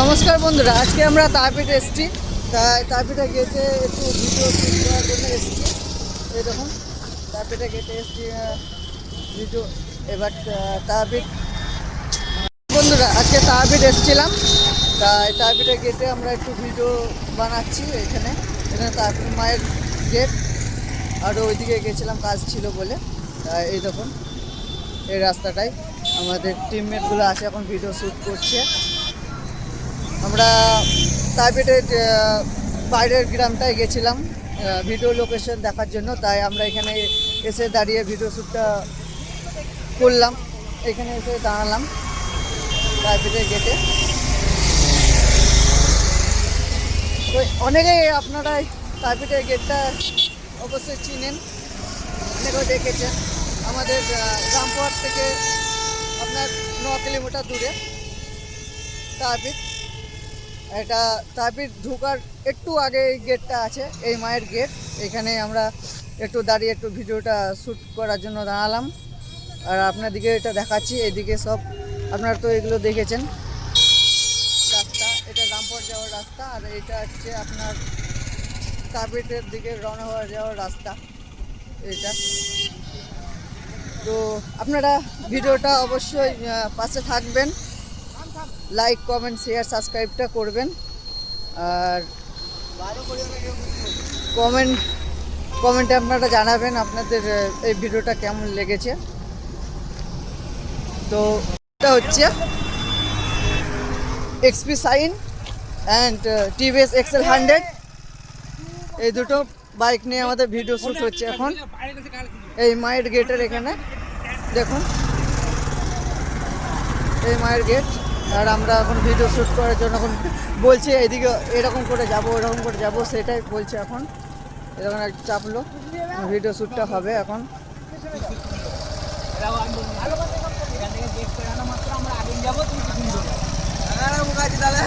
নমস্কার বন্ধুরা, আজকে আমরা তারাপীঠ এসেছি। তারাপীঠে গেটে একটু ভিডিও শুট করার জন্য এসেছি। এই দেখুন তারাপীঠে গেটে এসেছি ভিডিও। এবার তারাপীঠ বন্ধুরা, আজকে তারাপীঠ এসেছিলাম, তাই তারাপীঠে গেটে আমরা একটু ভিডিও বানাচ্ছি। এখানে তারাপীঠ মায়ের গেট, আর ওইদিকে গেছিলাম কাজ ছিল বলে। তাই এই দেখুন এই রাস্তাটাই আমাদের টিমমেটগুলো আছে, এখন ভিডিও শ্যুট করছে। আমরা তারাপীঠের বাইরের গ্রামটায় গেছিলাম ভিডিও লোকেশন দেখার জন্য, তাই আমরা এখানে এসে দাঁড়িয়ে ভিডিও শ্যুটটা করলাম। এখানে এসে দাঁড়ালাম তারাপীঠের গেটে। তো অনেকেই আপনারা তারাপীঠের গেটটা অবশ্যই চিনেন, অনেকেও দেখেছেন। আমাদের রামপুরহাট থেকে আপনার 9 কিলোমিটার দূরে তারাপীঠ। এটা তারাপীঠ ঢোকার একটু আগে এই গেটটা আছে, এই মায়ের গেট। এখানে আমরা একটু দাঁড়িয়ে একটু ভিডিওটা শ্যুট করার জন্য দাঁড়ালাম। আর আপনাদেরকে এটা দেখাচ্ছি, এদিকে সব আপনারা তো এগুলো দেখেছেন রাস্তা। এটা রামপুরহাট যাওয়ার রাস্তা, আর এটা হচ্ছে আপনার তারাপীঠের দিকে রওনা হওয়া যাওয়ার রাস্তা এটা। তো আপনারা ভিডিওটা অবশ্যই পাশে থাকবেন, লাইক কমেন্ট শেয়ার সাবস্ক্রাইবটা করবেন। আর কমেন্টে আপনারা জানাবেন আপনাদের এই ভিডিওটা কেমন লেগেছে। তো এটা হচ্ছে XP Shine and TVS XL 100, এই দুটো বাইক নিয়ে আমাদের ভিডিও শ্যুট হচ্ছে এখন এই মায়ের গেটের এখানে। দেখুন এই মায়ের গেট, আর আমরা এখন ভিডিও শ্যুট করার জন্য এখন বলছি এদিকে এরকম করে যাব ওরকম করে যাব, সেটাই বলছে। এখন এরকম একটু চাপলো, ভিডিও শ্যুটটা হবে এখন।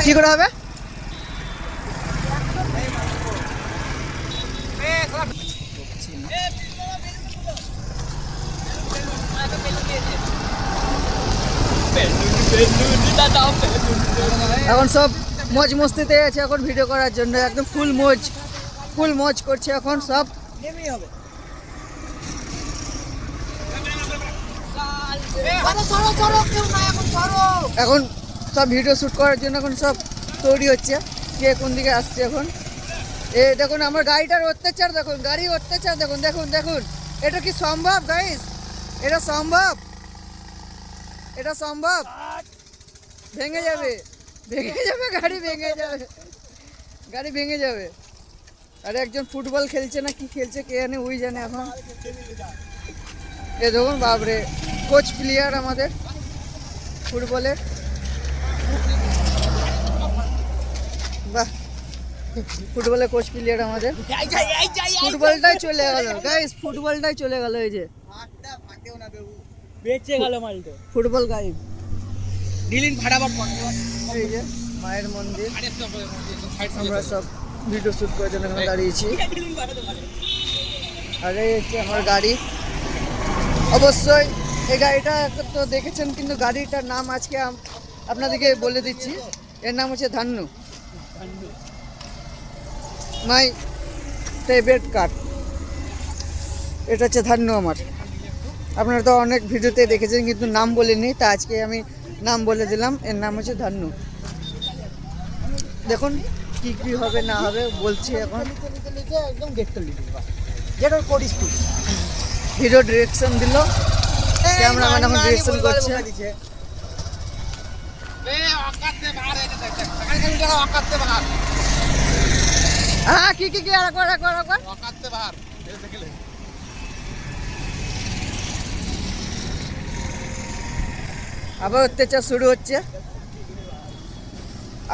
কি করে হবে? এখন সব মজ মস্তিতে আছে এখন ভিডিও করার জন্য, একদম ফুল মজ করছে এখন সব। এখন সব ভিডিও শ্যুট করার জন্য এখন সব তৈরি হচ্ছে, কে কোন দিকে আসছে এখন। দেখুন আমার গাড়িটার অত্যাচার দেখুন, গাড়ির অত্যাচার দেখুন দেখুন দেখুন। এটা কি সম্ভব গাইস? এটা সম্ভব? এটা সম্ভব? ভেঙে যাবে গাড়ি, ভেঙে যাবে। আরে একজন ফুটবল খেলছে না কি খেলছে কে জানে, ওই জানে এখন। এ দেখুন বাপরে, কোচ প্লেয়ার আমাদের ফুটবলের। বাহ, ফুটবলের কোচ প্লেয়ার আমাদের। ফুটবলটাই চলে গেল গাইস, ফুটবলটাই চলে গেল। এই যে বেঁচে গেল মালটা, ফুটবল গাইব। এই যে মায়ের মন্দির, আমরা সব ভিডিও শ্যুট করার জন্য এখানে দাঁড়িয়েছি। আর এই হচ্ছে আমার গাড়ি। অবশ্যই এই গাড়িটা তো দেখেছেন, কিন্তু গাড়িটার নাম আজকে আপনাদেরকে বলে দিচ্ছি। এর নাম হচ্ছে ধান্নু, মাই ফেভারিট কার। এটা হচ্ছে ধান্নু আমার। আপনারা তো অনেক ভিডিওতে দেখেছেন কিন্তু নাম বলিনি, তা আজকে আমি নাম বলে দিলাম। এর নাম হচ্ছে ধান্নু। দেখুন কি কি হবে না হবে বলছি এখন। একদম গেটটা যেটা করিস তুই। ভিডিও ডিরেকশন দিল, ক্যামেরাম্যান এখন ডিরেকশন করছে। হ্যাঁ কি কি কি একবার আবার অত্যাচার শুরু হচ্ছে,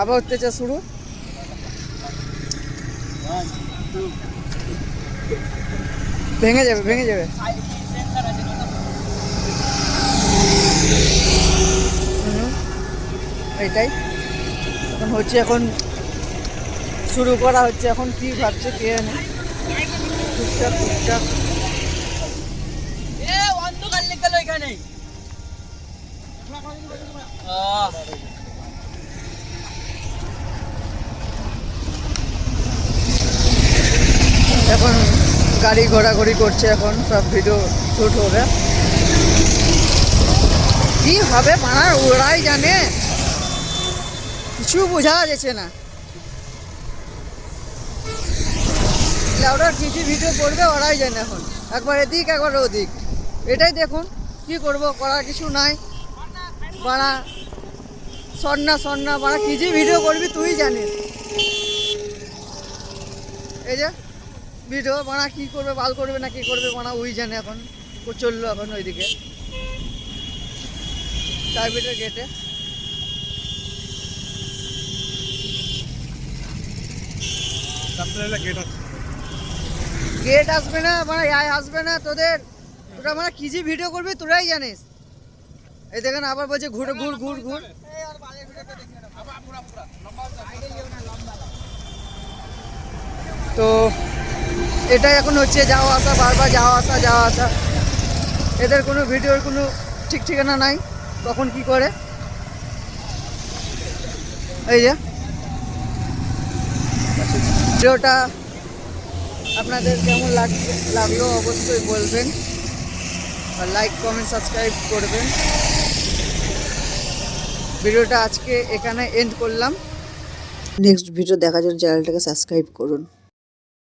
আবার অত্যাচার শুরু। ভেঙে যাবে। এইটাই এখন হচ্ছে, এখন শুরু করা হচ্ছে। এখন কি ভাবছে কে জানে, টুকটাক। অন্ধকার লেগে গেল এখানে। গাড়ি ঘোরাঘুরি করছে, এখন সব ভিডিও শ্যুট হবে। কি হবে মারা, ওরাই জানে, কিছু বোঝা যাচ্ছে না। ওরা কি কি ভিডিও করবে ওরাই জানে, এখন একবার এদিক একবার ওদিক, এটাই দেখুন। কি করব, করার কিছু নাই। বাড়া সন্না বাড়া, কি যে ভিডিও করবি তুই জানিস। এই যে ভিডিও বাড়া, কি করবে, বাল করবে না কি করবে বাড়া, ওই জানে। এখন ও চললো এখন ওইদিকে প্রাইভেটের গেটে। গেট আসবে না মানে আসবে না তোদের, তোরা মানে কি যে ভিডিও করবি তোরাই জানিস। এই দেখেন আবার বলছে ঘুর ঘুর ঘুর ঘুর। তো এটাই এখন হচ্ছে, যাওয়া আসা, বারবার যাওয়া আসা যাওয়া আসা। এদের কোনো ভিডিওর কোনো ঠিক ঠিকানা নাই, কখন কি করে। এই যে ভিডিওটা আপনাদের কেমন লাগলো অবশ্যই বলবেন, আর লাইক কমেন্ট সাবস্ক্রাইব করবেন। ভিডিওটা আজকে এখানে এন্ড করলাম। নেক্সট ভিডিও দেখার জন্য চ্যানেলটাকে সাবস্ক্রাইব করুন।